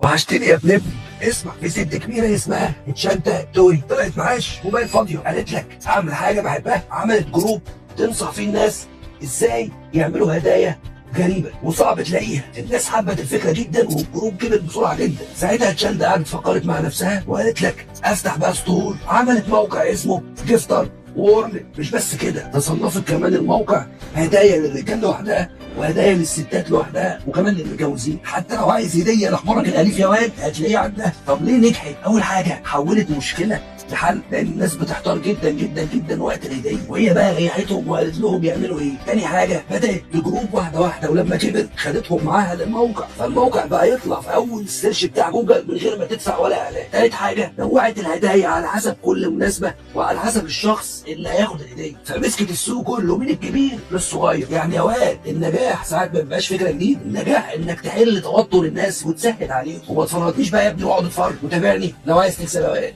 وحشتني يا ابن ابني. اسمع، في ست كبيره اسمها تشانتا توري طلعت معاش وبقت فاضيه، قالت لك اعمل حاجه بحبها. عملت جروب تنصح فيه الناس ازاي يعملوا هدايا غريبه وصعب تلاقيها. الناس حبت الفكره جدا والجروب كبر بسرعه جدا. ساعتها تشانتا قعدت فكرت مع نفسها وقالت لك افتح بقى ستور. عملت موقع اسمه جيفتر وورلد. مش بس كده، تصنفت كمان الموقع هدايا للرجال لوحدها وهدايا للستات لوحدها وكمان للمتجوزين. حتى لو عايز هديه لحمارك الاليف يا واد هتلاقيه عندها. طب ليه نجحت؟ اول حاجه حولت مشكله لحل، لان الناس بتحتار جدا جدا جدا وقت الهديه، وهي بقى ريحتهم وقالت لهم يعملوا ايه. تاني حاجه بدات بجروب واحده واحده، ولما كبر خدتهم معاها للموقع، فالموقع بقى يطلع في اول السيرش بتاع جوجل من غير ما تدفع ولا اعلان. تالت حاجه نوعت الهدايا على حسب كل مناسبه وعلى حسب الشخص اللي هياخد الهديه، فمسكت السوق كله من الكبير للصغير. يعني يا واد النجاح ساعات ما بيبقاش فكره جديده، النجاح انك تحل توتر الناس وتسهل عليهم. وما تفرطنيش بقى يا ابني واقعد اتفرج وتابعني لو عايز تكسب يا واد.